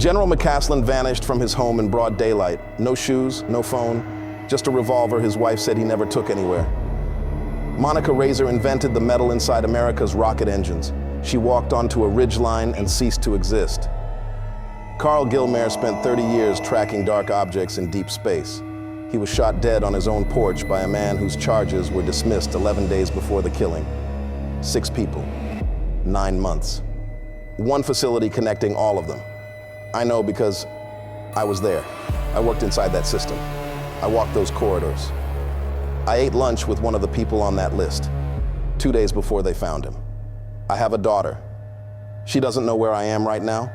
General McCaslin vanished from his home in broad daylight. No shoes, no phone, just a revolver his wife said he never took anywhere. Monica Razor invented the metal inside America's rocket engines. She walked onto a ridgeline and ceased to exist. Carl Gilmer spent 30 years tracking dark objects in deep space. He was shot dead on his own porch by a man whose charges were dismissed 11 days before the killing. 6 people, 9 months. One facility connecting all of them. I know because I was there. I worked inside that system. I walked those corridors. I ate lunch with one of the people on that list, 2 days before they found him. I have a daughter. She doesn't know where I am right now.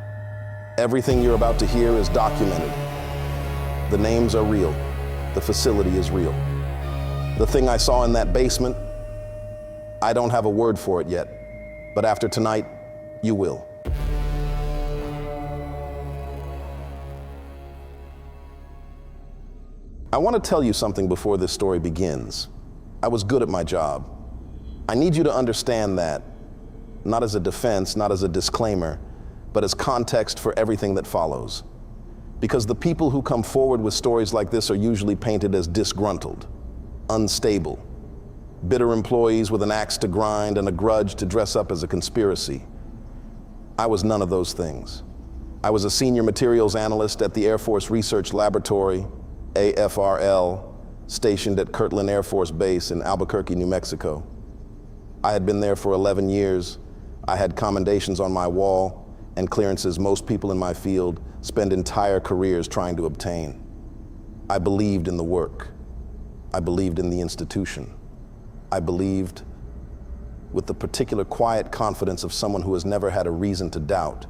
Everything you're about to hear is documented. The names are real. The facility is real. The thing I saw in that basement, I don't have a word for it yet, but after tonight, you will. I want to tell you something before this story begins. I was good at my job. I need you to understand that, not as a defense, not as a disclaimer, but as context for everything that follows. Because the people who come forward with stories like this are usually painted as disgruntled, unstable, bitter employees with an axe to grind and a grudge to dress up as a conspiracy. I was none of those things. I was a senior materials analyst at the Air Force Research Laboratory, AFRL, stationed at Kirtland Air Force Base in Albuquerque, New Mexico. I had been there for 11 years. I had commendations on my wall and clearances most people in my field spend entire careers trying to obtain. I believed in the work. I believed in the institution. I believed, with the particular quiet confidence of someone who has never had a reason to doubt,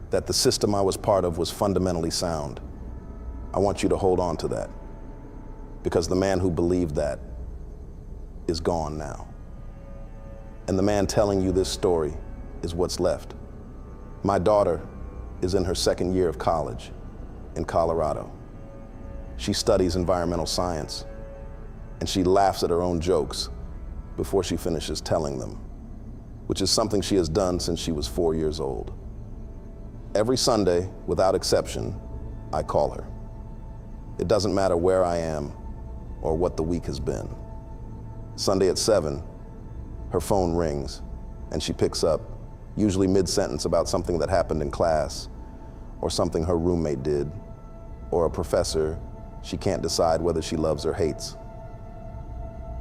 that the system I was part of was fundamentally sound. I want you to hold on to that, because the man who believed that is gone now. And the man telling you this story is what's left. My daughter is in her 2nd year of college in Colorado. She studies environmental science, and she laughs at her own jokes before she finishes telling them, which is something she has done since she was 4 years old. Every Sunday, without exception, I call her. It doesn't matter where I am or what the week has been. Sunday at 7, her phone rings and she picks up, usually mid-sentence about something that happened in class or something her roommate did or a professor she can't decide whether she loves or hates.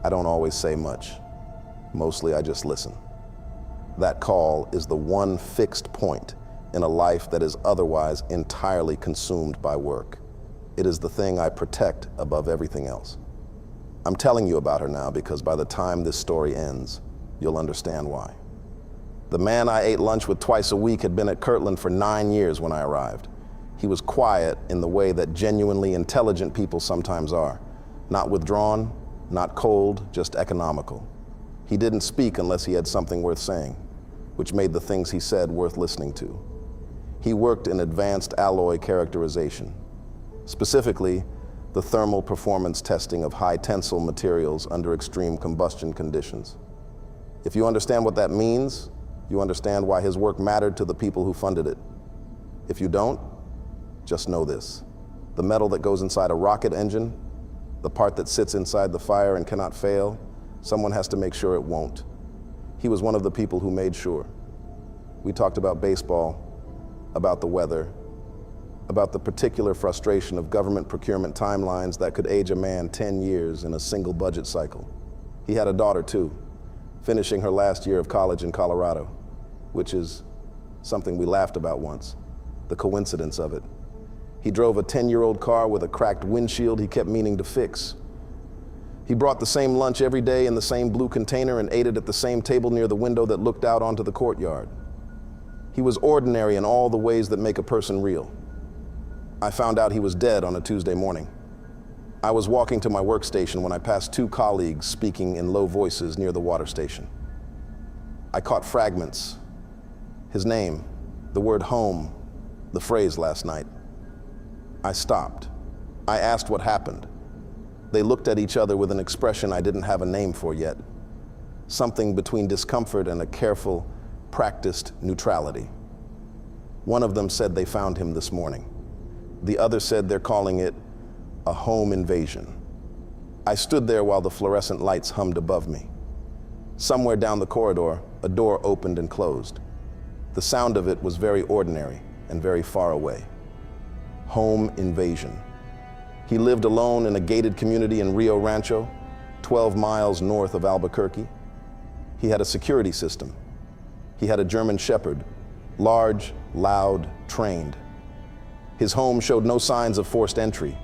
I don't always say much. Mostly I just listen. That call is the one fixed point in a life that is otherwise entirely consumed by work. It is the thing I protect above everything else. I'm telling you about her now because by the time this story ends, you'll understand why. The man I ate lunch with twice a week had been at Kirtland for 9 years when I arrived. He was quiet in the way that genuinely intelligent people sometimes are. Not withdrawn, not cold, just economical. He didn't speak unless he had something worth saying, which made the things he said worth listening to. He worked in advanced alloy characterization. Specifically, the thermal performance testing of high tensile materials under extreme combustion conditions. If you understand what that means, you understand why his work mattered to the people who funded it. If you don't, just know this. The metal that goes inside a rocket engine, the part that sits inside the fire and cannot fail, someone has to make sure it won't. He was one of the people who made sure. We talked about baseball, about the weather, about the particular frustration of government procurement timelines that could age a man 10 years in a single budget cycle. He had a daughter too, finishing her last year of college in Colorado, which is something we laughed about once, the coincidence of it. He drove a 10-year-old car with a cracked windshield he kept meaning to fix. He brought the same lunch every day in the same blue container and ate it at the same table near the window that looked out onto the courtyard. He was ordinary in all the ways that make a person real. I found out he was dead on a Tuesday morning. I was walking to my workstation when I passed 2 colleagues speaking in low voices near the water station. I caught fragments. His name, the word home, the phrase last night. I stopped. I asked what happened. They looked at each other with an expression I didn't have a name for yet. Something between discomfort and a careful, practiced neutrality. One of them said they found him this morning. The other said they're calling it a home invasion. I stood there while the fluorescent lights hummed above me. Somewhere down the corridor, a door opened and closed. The sound of it was very ordinary and very far away. Home invasion. He lived alone in a gated community in Rio Rancho, 12 miles north of Albuquerque. He had a security system. He had a German Shepherd, large, loud, trained. His home showed no signs of forced entry.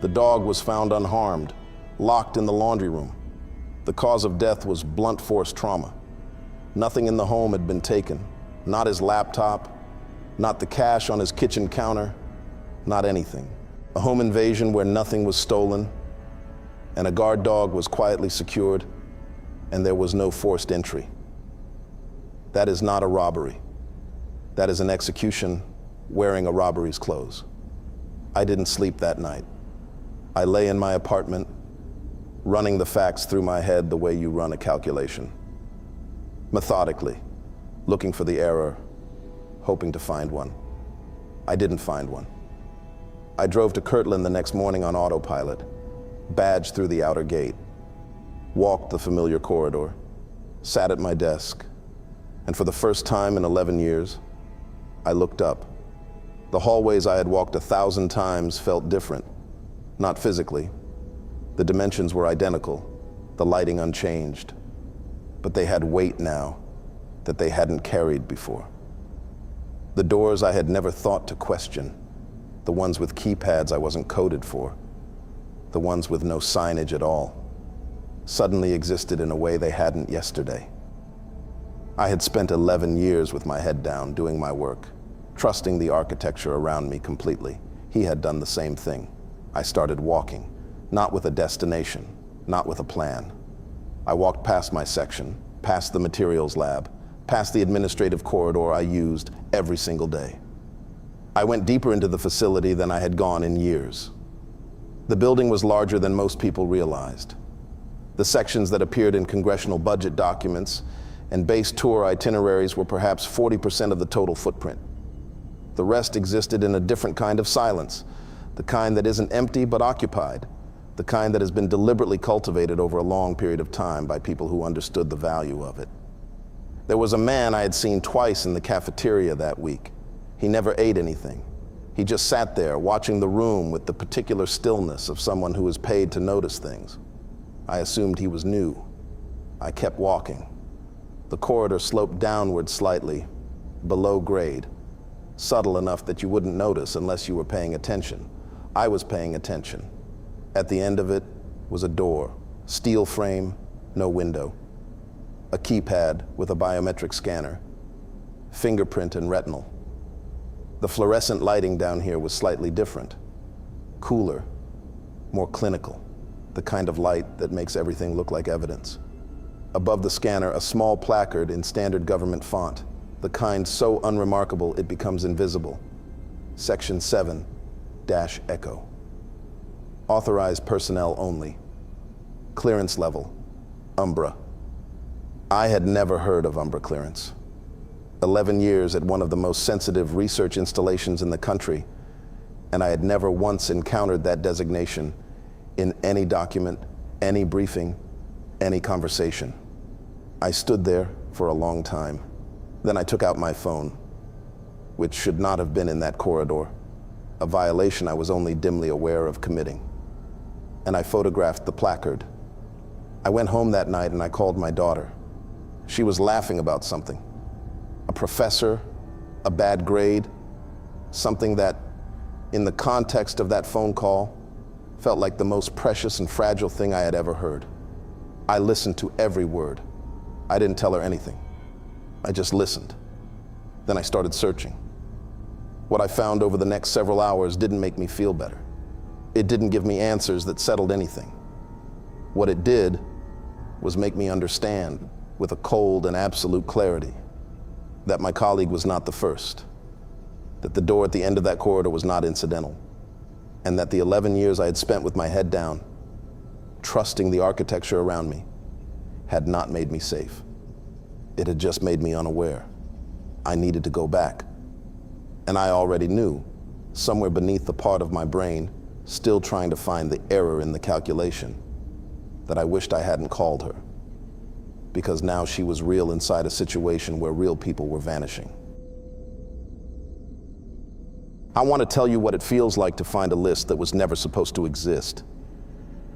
The dog was found unharmed, locked in the laundry room. The cause of death was blunt force trauma. Nothing in the home had been taken, not his laptop, not the cash on his kitchen counter, not anything. A home invasion where nothing was stolen, and a guard dog was quietly secured, and there was no forced entry. That is not a robbery. That is an execution wearing a robbery's clothes. I didn't sleep that night. I lay in my apartment, running the facts through my head the way you run a calculation. Methodically, looking for the error, hoping to find one. I didn't find one. I drove to Kirtland the next morning on autopilot, badged through the outer gate, walked the familiar corridor, sat at my desk, and for the first time in 11 years, I looked up. The hallways I had walked 1,000 times felt different, not physically. The dimensions were identical, the lighting unchanged, but they had weight now that they hadn't carried before. The doors I had never thought to question, the ones with keypads I wasn't coded for, the ones with no signage at all, suddenly existed in a way they hadn't yesterday. I had spent 11 years with my head down, doing my work, trusting the architecture around me completely. He had done the same thing. I started walking, not with a destination, not with a plan. I walked past my section, past the materials lab, past the administrative corridor I used every single day. I went deeper into the facility than I had gone in years. The building was larger than most people realized. The sections that appeared in congressional budget documents and base tour itineraries were perhaps 40% of the total footprint. The rest existed in a different kind of silence, the kind that isn't empty but occupied, the kind that has been deliberately cultivated over a long period of time by people who understood the value of it. There was a man I had seen twice in the cafeteria that week. He never ate anything. He just sat there watching the room with the particular stillness of someone who is paid to notice things. I assumed he was new. I kept walking. The corridor sloped downward slightly, below grade, subtle enough that you wouldn't notice unless you were paying attention. I was paying attention. At the end of it was a door, steel frame, no window. A keypad with a biometric scanner, fingerprint and retinal. The fluorescent lighting down here was slightly different, cooler, more clinical, the kind of light that makes everything look like evidence. Above the scanner, a small placard in standard government font, the kind so unremarkable it becomes invisible. Section 7-Echo. Authorized personnel only. Clearance level, Umbra. I had never heard of Umbra clearance. 11 years at one of the most sensitive research installations in the country, and I had never once encountered that designation in any document, any briefing, any conversation. I stood there for a long time. Then I took out my phone, which should not have been in that corridor, a violation I was only dimly aware of committing. And I photographed the placard. I went home that night and I called my daughter. She was laughing about something. A professor, a bad grade, something that, in the context of that phone call, felt like the most precious and fragile thing I had ever heard. I listened to every word. I didn't tell her anything. I just listened. Then I started searching. What I found over the next several hours didn't make me feel better. It didn't give me answers that settled anything. What it did was make me understand, with a cold and absolute clarity, that my colleague was not the first, that the door at the end of that corridor was not incidental, and that the 11 years I had spent with my head down, trusting the architecture around me, had not made me safe. It had just made me unaware. I needed to go back. And I already knew, somewhere beneath the part of my brain, still trying to find the error in the calculation, that I wished I hadn't called her. Because now she was real inside a situation where real people were vanishing. I want to tell you what it feels like to find a list that was never supposed to exist.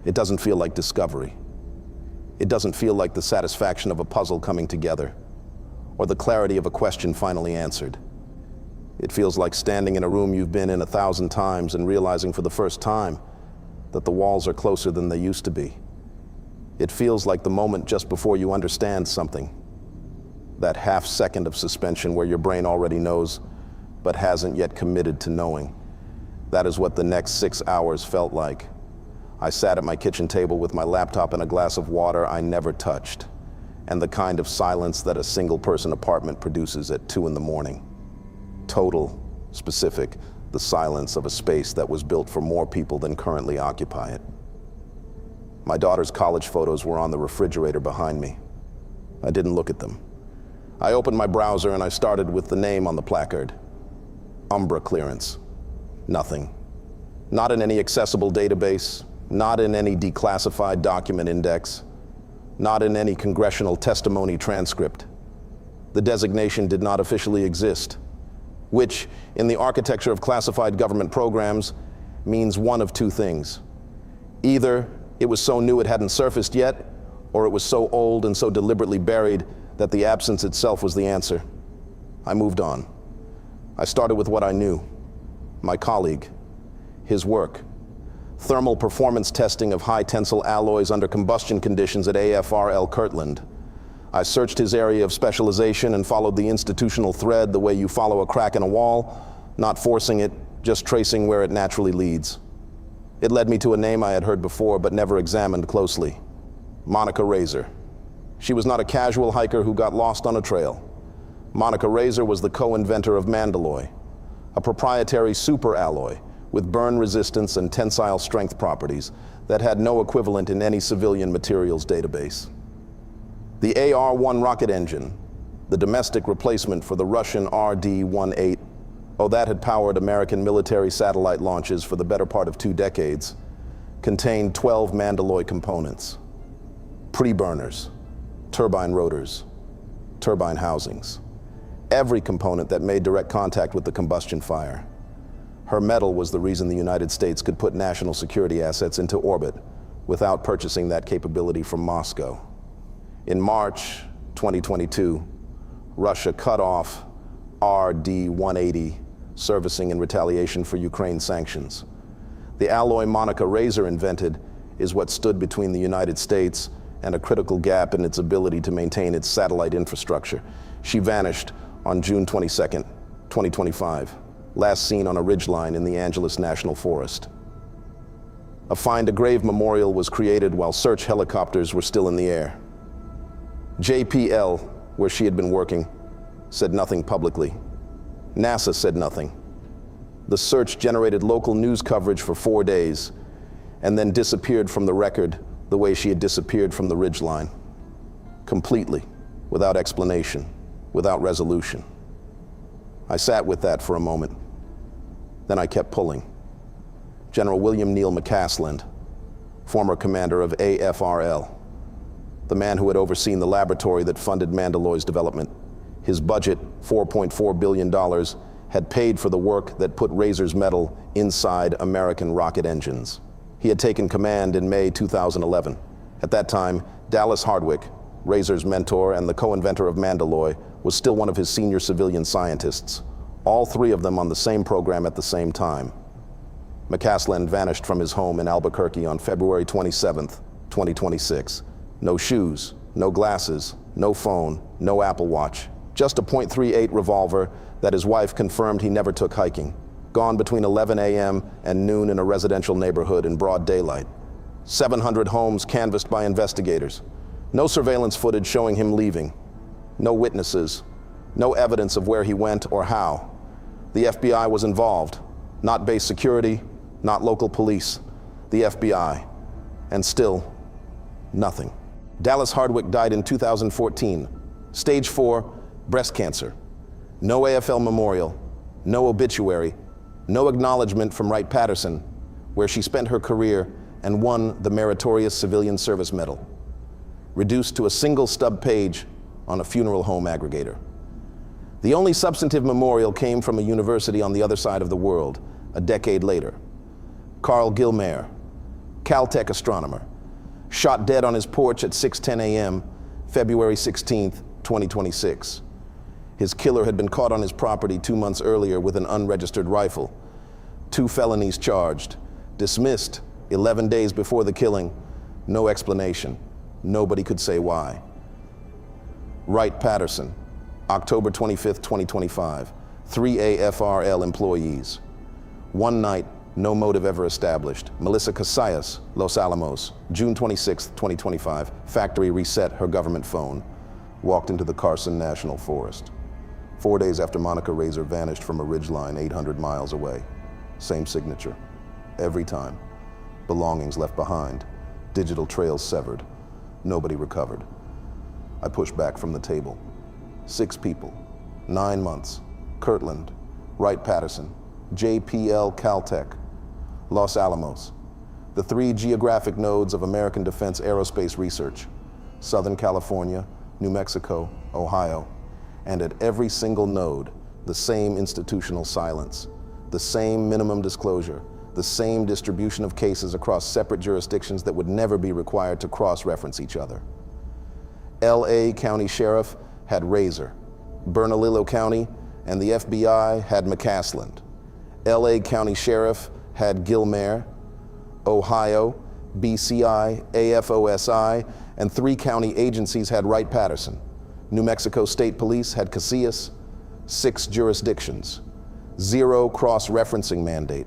It doesn't feel like discovery. It doesn't feel like the satisfaction of a puzzle coming together, or the clarity of a question finally answered. It feels like standing in a room you've been in 1,000 times and realizing for the first time that the walls are closer than they used to be. It feels like the moment just before you understand something, that half second of suspension where your brain already knows but hasn't yet committed to knowing. That is what the next 6 hours felt like. I sat at my kitchen table with my laptop and a glass of water I never touched, and the kind of silence that a single-person apartment produces at 2 in the morning. Total, specific, the silence of a space that was built for more people than currently occupy it. My daughter's college photos were on the refrigerator behind me. I didn't look at them. I opened my browser and I started with the name on the placard. Umbra clearance. Nothing. Not in any accessible database, not in any declassified document index, not in any congressional testimony transcript. The designation did not officially exist, which, in the architecture of classified government programs, means one of two things. Either it was so new it hadn't surfaced yet, or it was so old and so deliberately buried that the absence itself was the answer. I moved on. I started with what I knew. My colleague, his work. Thermal performance testing of high tensile alloys under combustion conditions at AFRL Kirtland. I searched his area of specialization and followed the institutional thread the way you follow a crack in a wall, not forcing it, just tracing where it naturally leads. It led me to a name I had heard before but never examined closely. Monica Razor. She was not a casual hiker who got lost on a trail. Monica Razor was the co-inventor of Mandalloy, a proprietary superalloy with burn resistance and tensile strength properties that had no equivalent in any civilian materials database. The AR-1 rocket engine, the domestic replacement for the Russian RD-18, that had powered American military satellite launches for the better part of 2 decades, contained 12 Mandalloy components. Pre-burners, turbine rotors, turbine housings. Every component that made direct contact with the combustion fire. Her metal was the reason the United States could put national security assets into orbit without purchasing that capability from Moscow. In March 2022, Russia cut off RD-180 servicing in retaliation for Ukraine sanctions. The alloy Monica Razor invented is what stood between the United States and a critical gap in its ability to maintain its satellite infrastructure. She vanished on June 22nd, 2025, last seen on a ridgeline in the Angeles National Forest. A Find a Grave memorial was created while search helicopters were still in the air. JPL, where she had been working, said nothing publicly. NASA said nothing. The search generated local news coverage for 4 days and then disappeared from the record the way she had disappeared from the ridgeline. Completely, without explanation, without resolution. I sat with that for a moment. Then I kept pulling. General William Neal McCasland, former commander of AFRL, the man who had overseen the laboratory that funded Mandalloy's development. His budget, $4.4 billion, had paid for the work that put Razor's metal inside American rocket engines. He had taken command in May 2011. At that time, Dallas Hardwick, Razor's mentor and the co-inventor of Mandalloy, was still one of his senior civilian scientists, all 3 of them on the same program at the same time. McCasland vanished from his home in Albuquerque on February 27th, 2026. No shoes, no glasses, no phone, no Apple Watch, just a .38 revolver that his wife confirmed he never took hiking. Gone between 11 a.m. and noon in a residential neighborhood in broad daylight. 700 homes canvassed by investigators. No surveillance footage showing him leaving. No witnesses. No evidence of where he went or how. The FBI was involved. Not base security, not local police. The FBI. And still, nothing. Dallas Hardwick died in 2014. Stage 4, breast cancer. No AFL memorial. No obituary, no acknowledgement from Wright-Patterson, where she spent her career and won the Meritorious Civilian Service Medal, reduced to a single stub page on a funeral home aggregator. The only substantive memorial came from a university on the other side of the world, a decade later. Carl Gilmayer, Caltech astronomer, shot dead on his porch at 6:10 a.m., February 16, 2026. His killer had been caught on his property 2 months earlier with an unregistered rifle. 2 felonies charged, dismissed 11 days before the killing. No explanation. Nobody could say why. Wright-Patterson, October 25, 2025, 3 AFRL employees. One night, no motive ever established. Melissa Casillas, Los Alamos, June 26, 2025, factory reset her government phone, walked into the Carson National Forest. 4 days after Monica Razor vanished from a ridgeline 800 miles away. Same signature, every time. Belongings left behind, digital trails severed, nobody recovered. I pushed back from the table. 6 people, 9 months, Kirtland, Wright-Patterson, JPL Caltech, Los Alamos, the 3 geographic nodes of American defense aerospace research, Southern California, New Mexico, Ohio, and at every single node, the same institutional silence, the same minimum disclosure, the same distribution of cases across separate jurisdictions that would never be required to cross-reference each other. LA County Sheriff had Razor, Bernalillo County and the FBI had McCasland. LA County Sheriff had Gilmayer, Ohio, BCI, AFOSI, and 3 county agencies had Wright-Patterson. New Mexico State Police had Casillas, 6 jurisdictions, 0 cross-referencing mandate.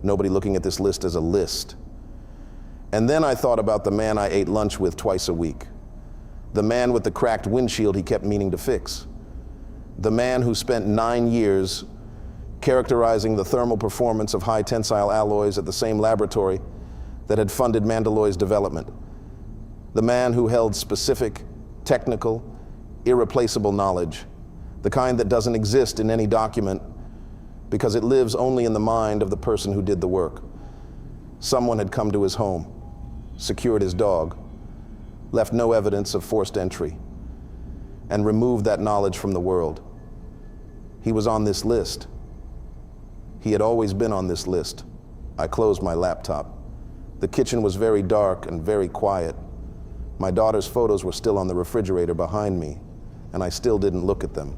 Nobody looking at this list as a list. And then I thought about the man I ate lunch with twice a week. The man with the cracked windshield he kept meaning to fix. The man who spent 9 years characterizing the thermal performance of high tensile alloys at the same laboratory that had funded Mandaluy's development. The man who held specific, technical, irreplaceable knowledge, the kind that doesn't exist in any document because it lives only in the mind of the person who did the work. Someone had come to his home, secured his dog, left no evidence of forced entry, and removed that knowledge from the world. He was on this list. He had always been on this list. I closed my laptop. The kitchen was very dark and very quiet. My daughter's photos were still on the refrigerator behind me, and I still didn't look at them.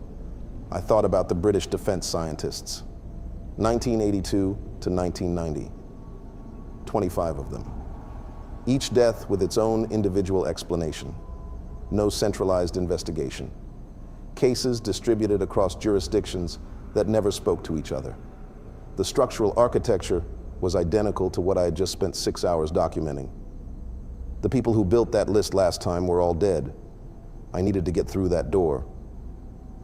I thought about the British defense scientists. 1982 to 1990. 25 of them. Each death with its own individual explanation. No centralized investigation. Cases distributed across jurisdictions that never spoke to each other. The structural architecture was identical to what I had just spent 6 hours documenting. The people who built that list last time were all dead. I needed to get through that door.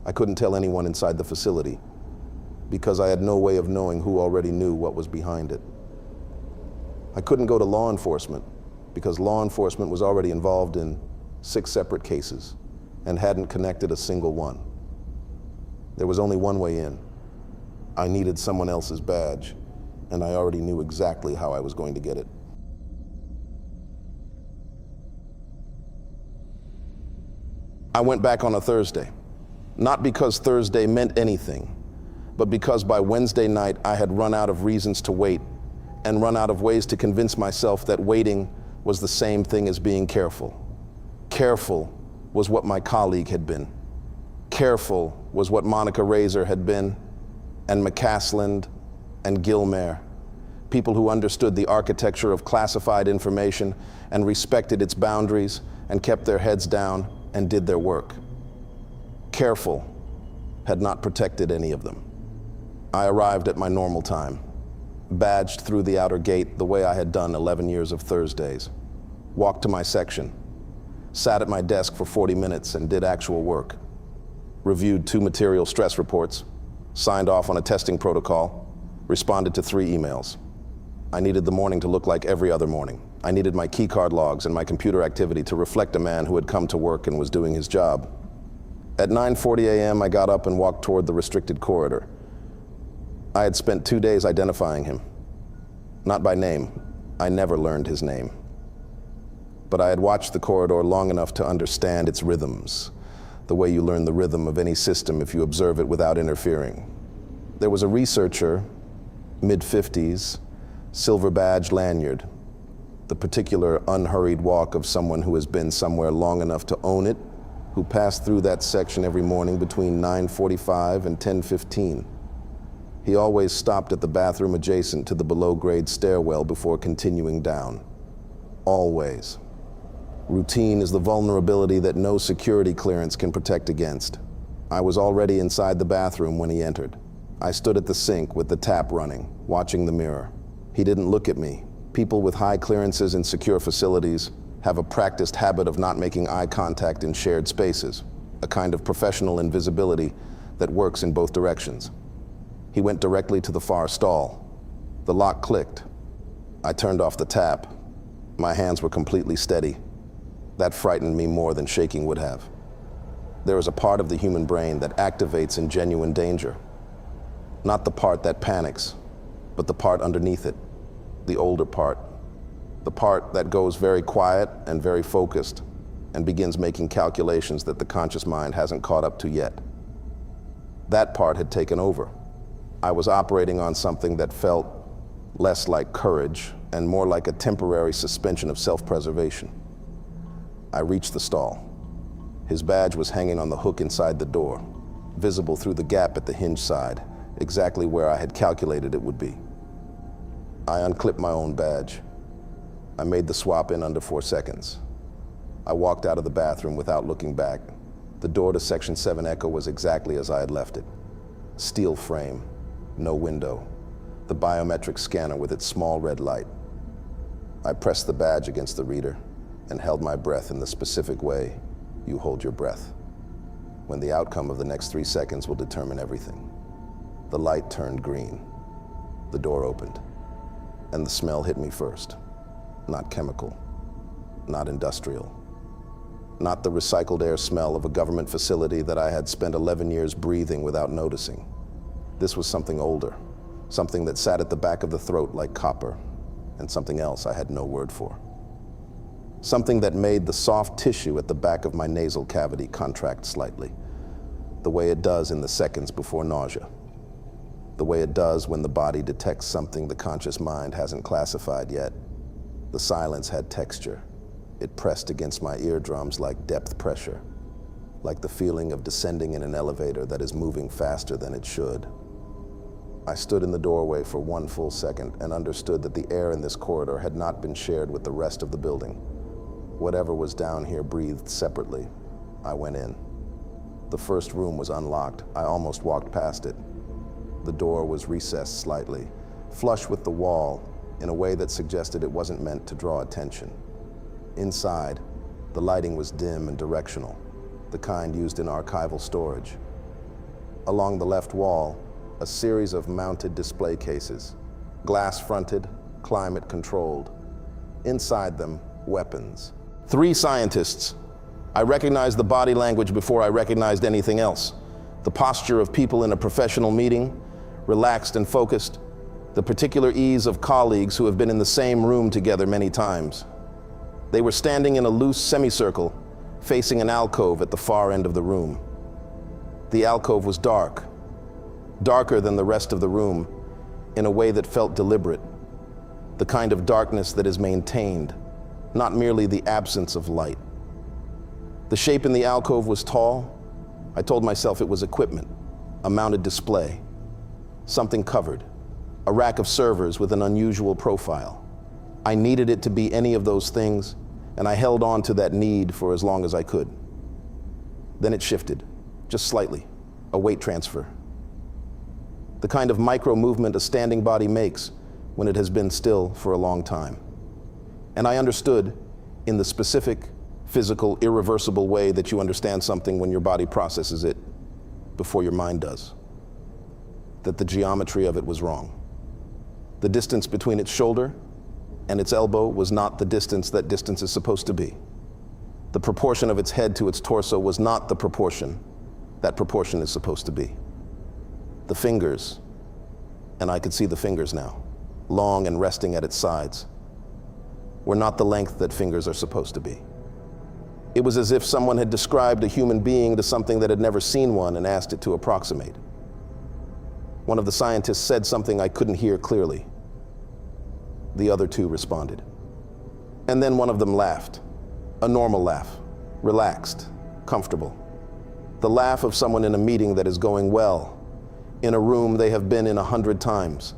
I couldn't tell anyone inside the facility because I had no way of knowing who already knew what was behind it. I couldn't go to law enforcement because law enforcement was already involved in 6 separate cases and hadn't connected a single one. There was only one way in. I needed someone else's badge, and I already knew exactly how I was going to get it. I went back on a Thursday, not because Thursday meant anything, but because by Wednesday night I had run out of reasons to wait and run out of ways to convince myself that waiting was the same thing as being careful. Careful was what my colleague had been. Careful was what Monica Razor had been, and McCasland and Gilmayer, people who understood the architecture of classified information and respected its boundaries and kept their heads down and did their work. Careful had not protected any of them. I arrived at my normal time, badged through the outer gate the way I had done 11 years of Thursdays, walked to my section, sat at my desk for 40 minutes and did actual work, reviewed 2 material stress reports, signed off on a testing protocol, responded to 3 emails. I needed the morning to look like every other morning. I needed my keycard logs and my computer activity to reflect a man who had come to work and was doing his job. At 9:40 a.m., I got up and walked toward the restricted corridor. I had spent 2 days identifying him. Not by name. I never learned his name. But I had watched the corridor long enough to understand its rhythms, the way you learn the rhythm of any system if you observe it without interfering. There was a researcher, mid-50s, silver badge lanyard, the particular unhurried walk of someone who has been somewhere long enough to own it, who passed through that section every morning between 9:45 and 10:15. He always stopped at the bathroom adjacent to the below-grade stairwell before continuing down. Always. Routine is the vulnerability that no security clearance can protect against. I was already inside the bathroom when he entered. I stood at the sink with the tap running, watching the mirror. He didn't look at me. People with high clearances in secure facilities have a practiced habit of not making eye contact in shared spaces, a kind of professional invisibility that works in both directions. He went directly to the far stall. The lock clicked. I turned off the tap. My hands were completely steady. That frightened me more than shaking would have. There is a part of the human brain that activates in genuine danger. Not the part that panics, but the part underneath it, the older part. The part that goes very quiet and very focused and begins making calculations that the conscious mind hasn't caught up to yet. That part had taken over. I was operating on something that felt less like courage and more like a temporary suspension of self-preservation. I reached the stall. His badge was hanging on the hook inside the door, visible through the gap at the hinge side, exactly where I had calculated it would be. I unclipped my own badge. I made the swap in under 4 seconds. I walked out of the bathroom without looking back. The door to Section 7 Echo was exactly as I had left it. Steel frame, no window. The biometric scanner with its small red light. I pressed the badge against the reader and held my breath in the specific way you hold your breath, when the outcome of the next 3 seconds will determine everything. The light turned green. The door opened, and the smell hit me first. Not chemical, not industrial, not the recycled air smell of a government facility that I had spent 11 years breathing without noticing. This was something older, something that sat at the back of the throat like copper, and something else I had no word for. Something that made the soft tissue at the back of my nasal cavity contract slightly, the way it does in the seconds before nausea, the way it does when the body detects something the conscious mind hasn't classified yet. The silence had texture. It pressed against my eardrums like depth pressure, like the feeling of descending in an elevator that is moving faster than it should. I stood in the doorway for 1 full second and understood that the air in this corridor had not been shared with the rest of the building. Whatever was down here breathed separately. I went in. The first room was unlocked. I almost walked past it. The door was recessed slightly, flush with the wall, in a way that suggested it wasn't meant to draw attention. Inside, the lighting was dim and directional, the kind used in archival storage. Along the left wall, a series of mounted display cases, glass-fronted, climate-controlled. Inside them, weapons. 3 scientists. I recognized the body language before I recognized anything else. The posture of people in a professional meeting, relaxed and focused. The particular ease of colleagues who have been in the same room together many times. They were standing in a loose semicircle, facing an alcove at the far end of the room. The alcove was dark, darker than the rest of the room, in a way that felt deliberate, the kind of darkness that is maintained, not merely the absence of light. The shape in the alcove was tall. I told myself it was equipment, a mounted display, something covered. A rack of servers with an unusual profile. I needed it to be any of those things, and I held on to that need for as long as I could. Then it shifted, just slightly, a weight transfer. The kind of micro movement a standing body makes when it has been still for a long time. And I understood, in the specific, physical, irreversible way that you understand something when your body processes it before your mind does, that the geometry of it was wrong. The distance between its shoulder and its elbow was not the distance that distance is supposed to be. The proportion of its head to its torso was not the proportion that proportion is supposed to be. The fingers, and I could see the fingers now, long and resting at its sides, were not the length that fingers are supposed to be. It was as if someone had described a human being to something that had never seen one and asked it to approximate. One of the scientists said something I couldn't hear clearly. The other two responded. And then one of them laughed, a normal laugh, relaxed, comfortable. The laugh of someone in a meeting that is going well, in a room they have been in 100 times,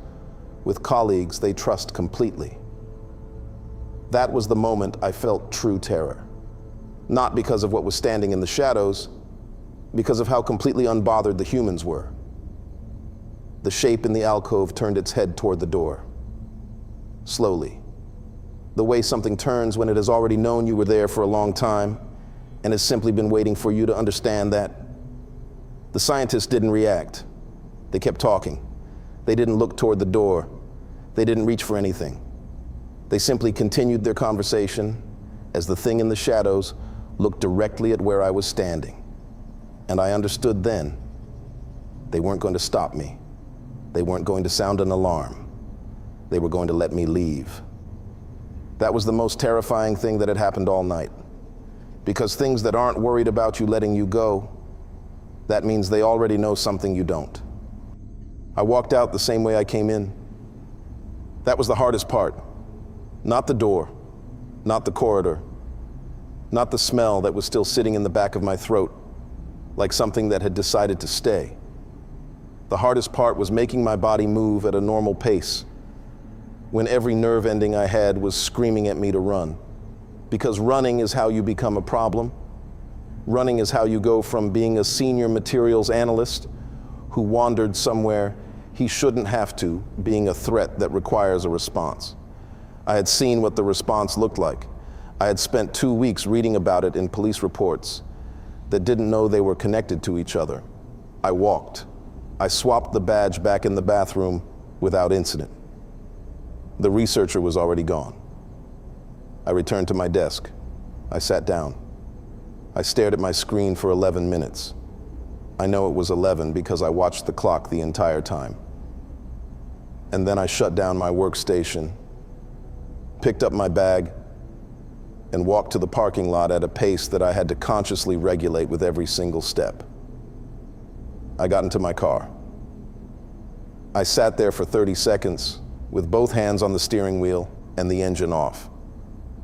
with colleagues they trust completely. That was the moment I felt true terror. Not because of what was standing in the shadows, because of how completely unbothered the humans were. The shape in the alcove turned its head toward the door. Slowly. The way something turns when it has already known you were there for a long time and has simply been waiting for you to understand that. The scientists didn't react. They kept talking. They didn't look toward the door. They didn't reach for anything. They simply continued their conversation as the thing in the shadows looked directly at where I was standing. And I understood then they weren't going to stop me. They weren't going to sound an alarm. They were going to let me leave. That was the most terrifying thing that had happened all night. Because things that aren't worried about you letting you go, that means they already know something you don't. I walked out the same way I came in. That was the hardest part. Not the door, not the corridor, not the smell that was still sitting in the back of my throat, like something that had decided to stay. The hardest part was making my body move at a normal pace, when every nerve ending I had was screaming at me to run. Because running is how you become a problem. Running is how you go from being a senior materials analyst who wandered somewhere he shouldn't have to, being a threat that requires a response. I had seen what the response looked like. I had spent 2 weeks reading about it in police reports that didn't know they were connected to each other. I walked. I swapped the badge back in the bathroom without incident. The researcher was already gone. I returned to my desk. I sat down. I stared at my screen for 11 minutes. I know it was 11 because I watched the clock the entire time. And then I shut down my workstation, picked up my bag, and walked to the parking lot at a pace that I had to consciously regulate with every single step. I got into my car. I sat there for 30 seconds with both hands on the steering wheel and the engine off.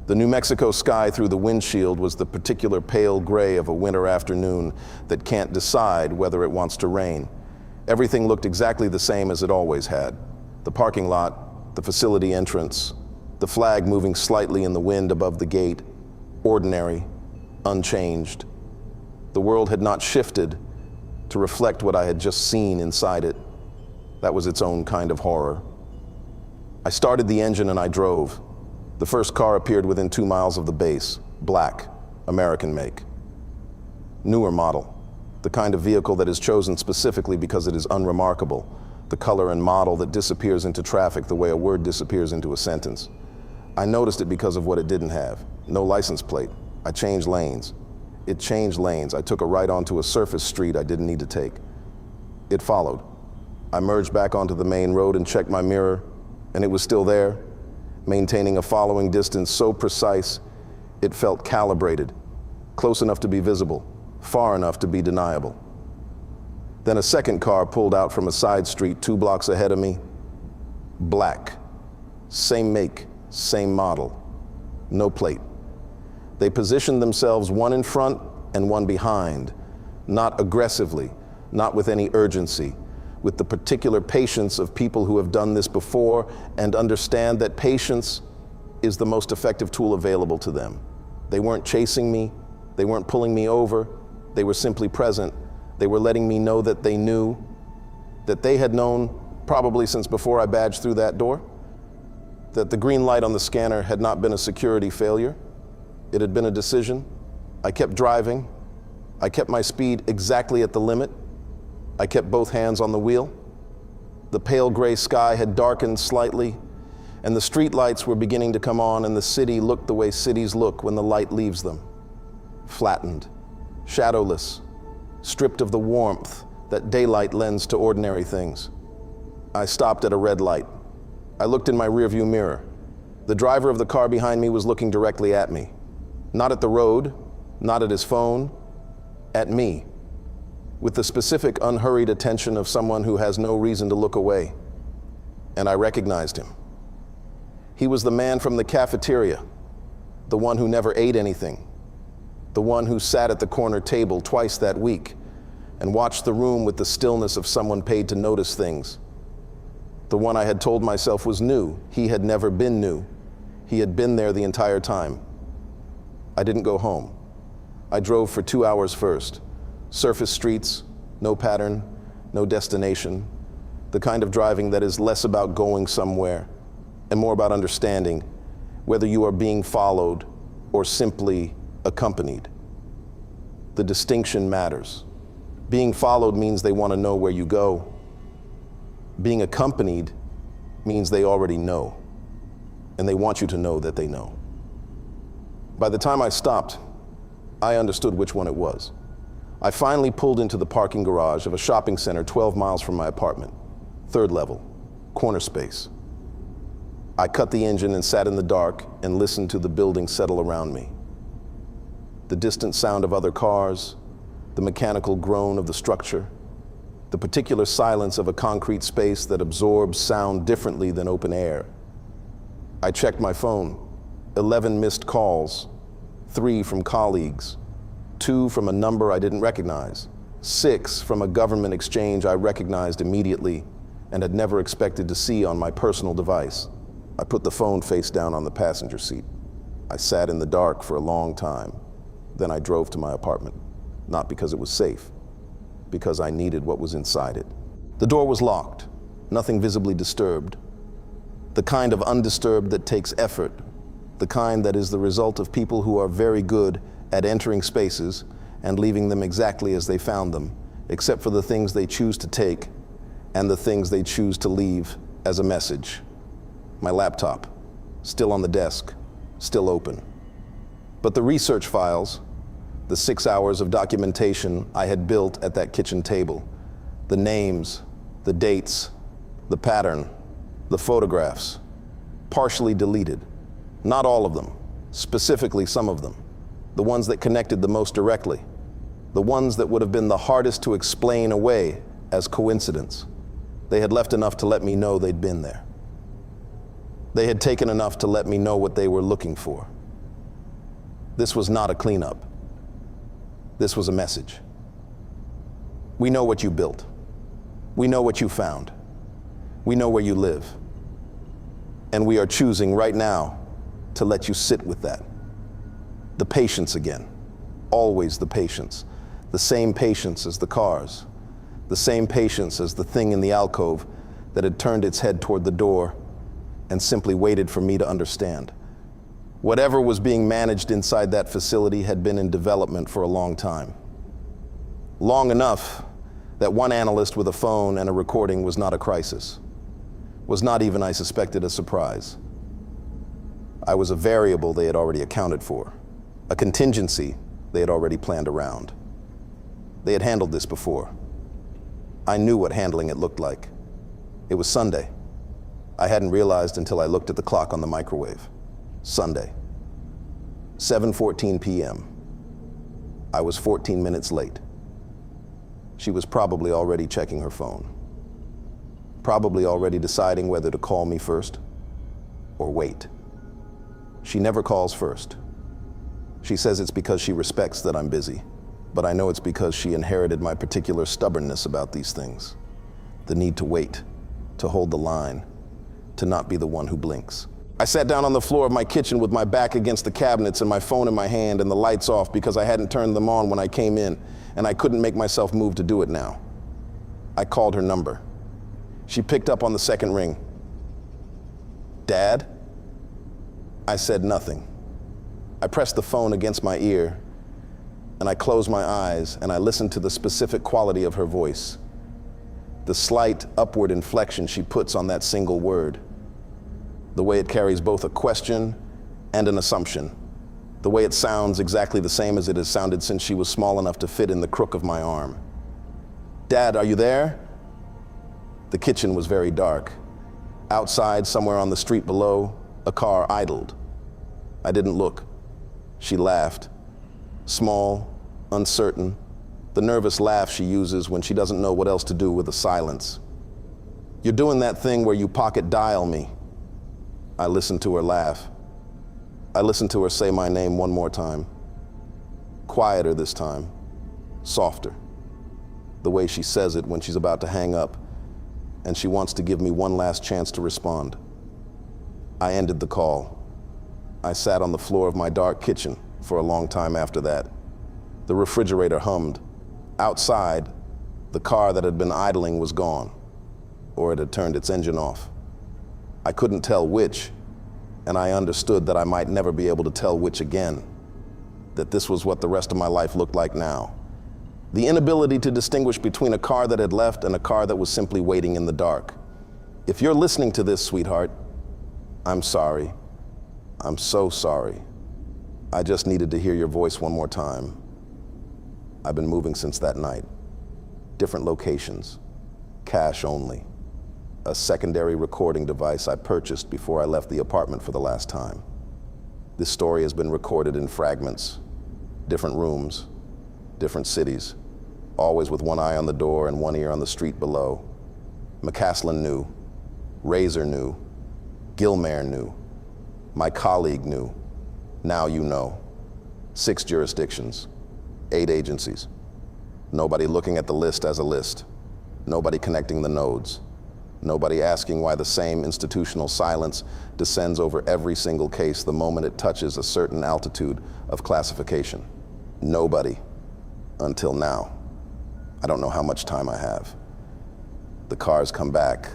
The New Mexico sky through the windshield was the particular pale gray of a winter afternoon that can't decide whether it wants to rain. Everything looked exactly the same as it always had. The parking lot, the facility entrance, the flag moving slightly in the wind above the gate, ordinary, unchanged. The world had not shifted to reflect what I had just seen inside it. That was its own kind of horror. I started the engine and I drove. The first car appeared within 2 miles of the base, black, American make. Newer model, the kind of vehicle that is chosen specifically because it is unremarkable, the color and model that disappears into traffic the way a word disappears into a sentence. I noticed it because of what it didn't have. No license plate. I changed lanes. It changed lanes. I took a right onto a surface street I didn't need to take. It followed. I merged back onto the main road and checked my mirror, and it was still there, maintaining a following distance so precise it felt calibrated, close enough to be visible, far enough to be deniable. Then a second car pulled out from a side street 2 blocks ahead of me. Black. Same make, same model. No plate. They positioned themselves one in front and one behind, not aggressively, not with any urgency, with the particular patience of people who have done this before and understand that patience is the most effective tool available to them. They weren't chasing me, they weren't pulling me over, they were simply present. They were letting me know that they knew, that they had known probably since before I badged through that door, that the green light on the scanner had not been a security failure. It had been a decision. I kept driving. I kept my speed exactly at the limit. I kept both hands on the wheel. The pale gray sky had darkened slightly, and the street lights were beginning to come on, and the city looked the way cities look when the light leaves them. Flattened, shadowless, stripped of the warmth that daylight lends to ordinary things. I stopped at a red light. I looked in my rearview mirror. The driver of the car behind me was looking directly at me. Not at the road, not at his phone, at me, with the specific unhurried attention of someone who has no reason to look away. And I recognized him. He was the man from the cafeteria, the one who never ate anything, the one who sat at the corner table twice that week and watched the room with the stillness of someone paid to notice things. The one I had told myself was new. He had never been new. He had been there the entire time. I didn't go home. I drove for 2 hours first. Surface streets, no pattern, no destination. The kind of driving that is less about going somewhere and more about understanding whether you are being followed or simply accompanied. The distinction matters. Being followed means they want to know where you go. Being accompanied means they already know, and they want you to know that they know. By the time I stopped, I understood which one it was. I finally pulled into the parking garage of a shopping center 12 miles from my apartment, 3rd level, corner space. I cut the engine and sat in the dark and listened to the building settle around me. The distant sound of other cars, the mechanical groan of the structure, the particular silence of a concrete space that absorbs sound differently than open air. I checked my phone. 11 missed calls, 3 from colleagues, 2 from a number I didn't recognize, 6 from a government exchange I recognized immediately and had never expected to see on my personal device. I put the phone face down on the passenger seat. I sat in the dark for a long time. Then I drove to my apartment, not because it was safe, because I needed what was inside it. The door was locked, nothing visibly disturbed. The kind of undisturbed that takes effort, the kind that is the result of people who are very good at entering spaces and leaving them exactly as they found them, except for the things they choose to take and the things they choose to leave as a message. My laptop, still on the desk, still open. But the research files, the 6 hours of documentation I had built at that kitchen table, the names, the dates, the pattern, the photographs, partially deleted. Not all of them, specifically some of them, the ones that connected the most directly, the ones that would have been the hardest to explain away as coincidence. They had left enough to let me know they'd been there. They had taken enough to let me know what they were looking for. This was not a cleanup. This was a message. We know what you built. We know what you found. We know where you live. And we are choosing right now to let you sit with that. The patience again. Always the patience. The same patience as the cars. The same patience as the thing in the alcove that had turned its head toward the door and simply waited for me to understand. Whatever was being managed inside that facility had been in development for a long time. Long enough that one analyst with a phone and a recording was not a crisis. Was not even, I suspected, a surprise. I was a variable they had already accounted for, a contingency they had already planned around. They had handled this before. I knew what handling it looked like. It was Sunday. I hadn't realized until I looked at the clock on the microwave. Sunday, 7:14 p.m. I was 14 minutes late. She was probably already checking her phone. Probably already deciding whether to call me first or wait. She never calls first. She says it's because she respects that I'm busy, but I know it's because she inherited my particular stubbornness about these things. The need to wait, to hold the line, to not be the one who blinks. I sat down on the floor of my kitchen with my back against the cabinets and my phone in my hand and the lights off because I hadn't turned them on when I came in, and I couldn't make myself move to do it now. I called her number. She picked up on the second ring. Dad? I said nothing. I pressed the phone against my ear, and I closed my eyes, and I listened to the specific quality of her voice, the slight upward inflection she puts on that single word, the way it carries both a question and an assumption, the way it sounds exactly the same as it has sounded since she was small enough to fit in the crook of my arm. Dad, are you there? The kitchen was very dark. Outside, somewhere on the street below, a car idled. I didn't look. She laughed. Small, uncertain, the nervous laugh she uses when she doesn't know what else to do with the silence. "You're doing that thing where you pocket dial me." I listened to her laugh. I listened to her say my name one more time. Quieter this time, softer. The way she says it when she's about to hang up, and she wants to give me one last chance to respond. I ended the call. I sat on the floor of my dark kitchen for a long time after that. The refrigerator hummed. Outside, the car that had been idling was gone, or it had turned its engine off. I couldn't tell which, and I understood that I might never be able to tell which again, that this was what the rest of my life looked like now. The inability to distinguish between a car that had left and a car that was simply waiting in the dark. If you're listening to this, sweetheart, I'm sorry. I'm so sorry. I just needed to hear your voice one more time. I've been moving since that night. Different locations, cash only. A secondary recording device I purchased before I left the apartment for the last time. This story has been recorded in fragments, different rooms, different cities, always with one eye on the door and one ear on the street below. McCaslin knew, Razor knew, Gilmare knew, my colleague knew. Now you know. 6 jurisdictions, 8 agencies. Nobody looking at the list as a list. Nobody connecting the nodes. Nobody asking why the same institutional silence descends over every single case the moment it touches a certain altitude of classification. Nobody. Until now. I don't know how much time I have. The cars come back,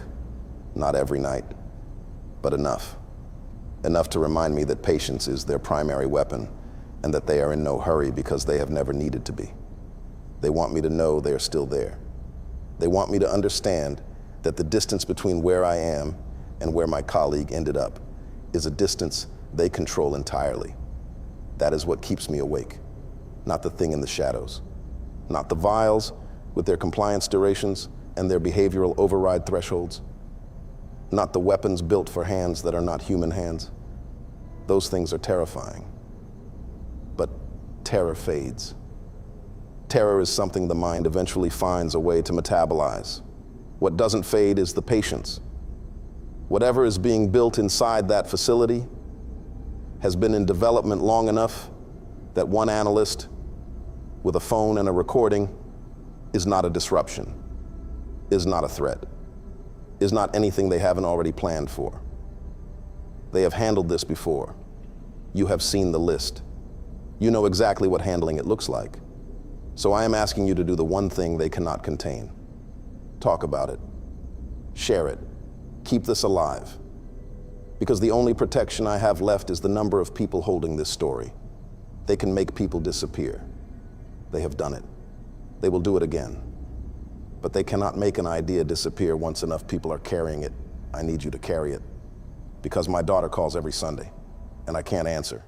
not every night, but enough. Enough to remind me that patience is their primary weapon and that they are in no hurry because they have never needed to be. They want me to know they are still there. They want me to understand that the distance between where I am and where my colleague ended up is a distance they control entirely. That is what keeps me awake, not the thing in the shadows, not the vials with their compliance durations and their behavioral override thresholds, not the weapons built for hands that are not human hands. Those things are terrifying. But terror fades. Terror is something the mind eventually finds a way to metabolize. What doesn't fade is the patience. Whatever is being built inside that facility has been in development long enough that one analyst with a phone and a recording is not a disruption, is not a threat, is not anything they haven't already planned for. They have handled this before. You have seen the list. You know exactly what handling it looks like. So I am asking you to do the one thing they cannot contain. Talk about it. Share it. Keep this alive. Because the only protection I have left is the number of people holding this story. They can make people disappear. They have done it. They will do it again. But they cannot make an idea disappear once enough people are carrying it. I need you to carry it. Because my daughter calls every Sunday, and I can't answer.